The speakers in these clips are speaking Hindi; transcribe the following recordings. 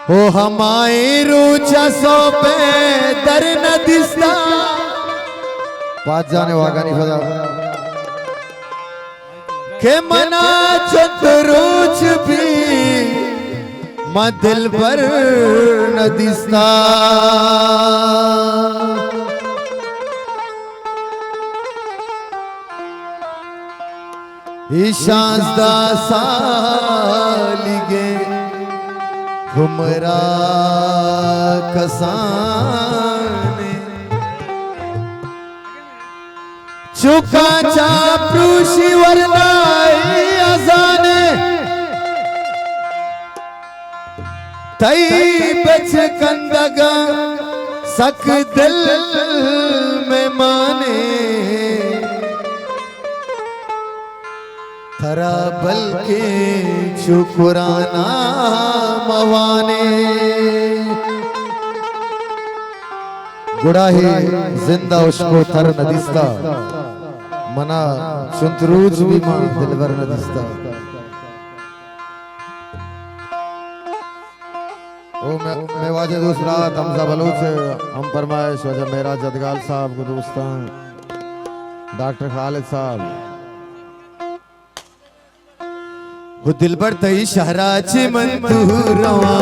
हो हमारे रोचा सो पे दर न दिसता पाच जाने वागा नहीं फदा के मना चंद रोच भी दिल पर न दिसता ईशांसदा सालिगे हुमरा कसाने चुका चाप्रूशी वरनाई अजाने तई बच कंदगा सक दिल में माने थरा बल्कि शुक्राना मवाने गुड़ाही जिंदा उसको थर न दिसता मना चुंतरूज भी मां दिलवर न दिसता ओ मैं वाजे दूसरा तमजा बलूच हम फरमाइश वजह मेरा जदगाल साहब को दोस्तान डॉक्टर खालिद साहब वो दिल पर तई शहराची मंतूरवा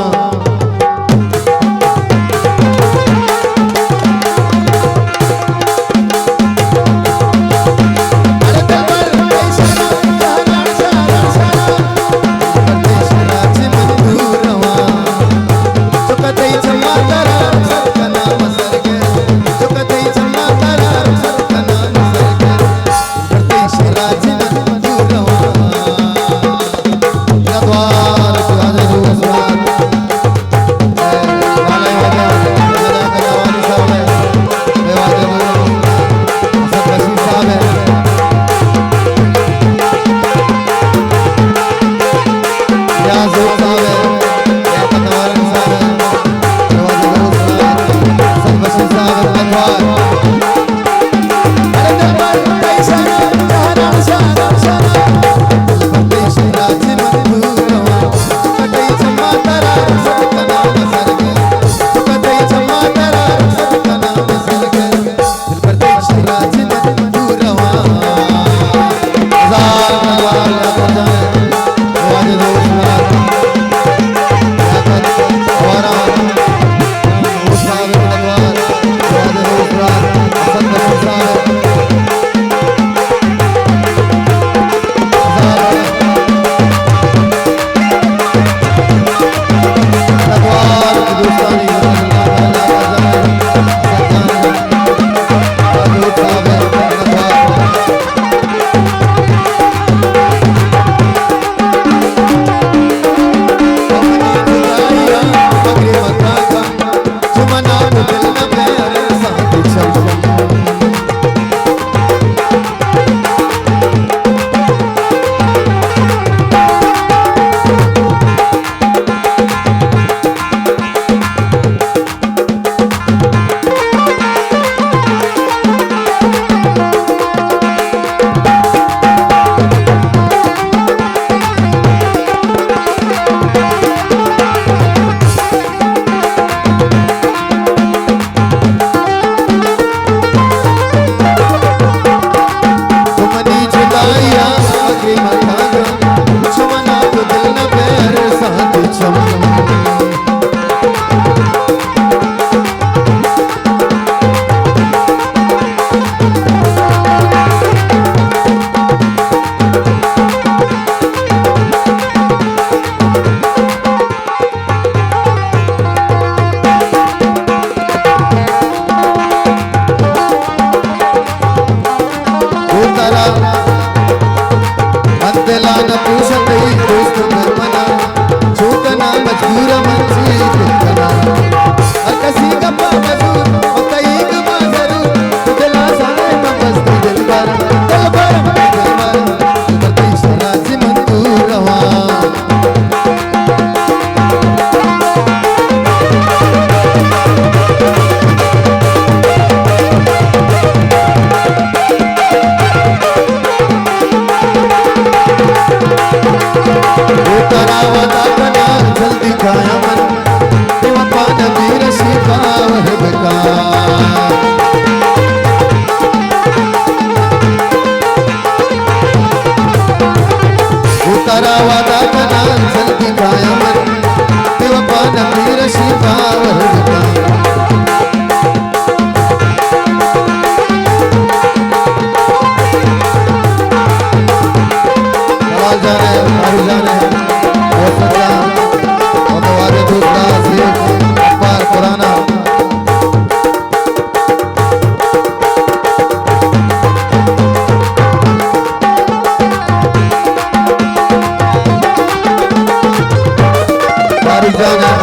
जल्दी खाया मन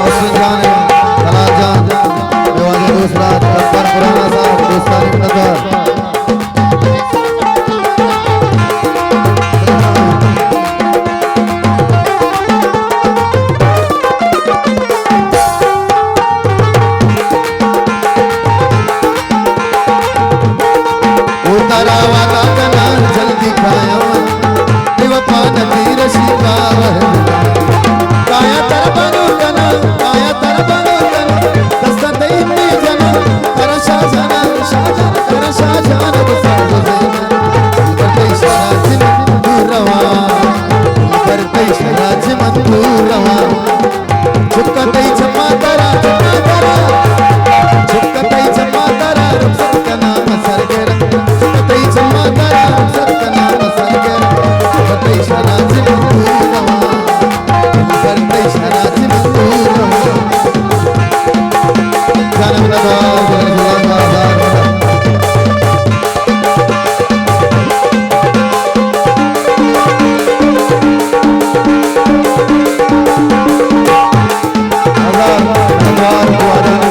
मोहसिन जान तलाल जान मेवाजे दूसरा अकबर पुराना साहब दोस्तानी नजर उतरावा काकना जल्दी खाया दिवपा नदीर शिकावर काया तरबनु कना काया तरबनु कना दस्ता दैनी जना कर शाहजाना शाहजाना कर शाहजाना करते शराज मंदूरवा करते शराज मंदूरवा चुकते जमा करा चुकते जमा करा सबका नाम सरगेरा चुकते जमा करा सबका नाम सरगेरा करते शराज मंदूरवा करते शराज मंदूरवा जानम नदा Allah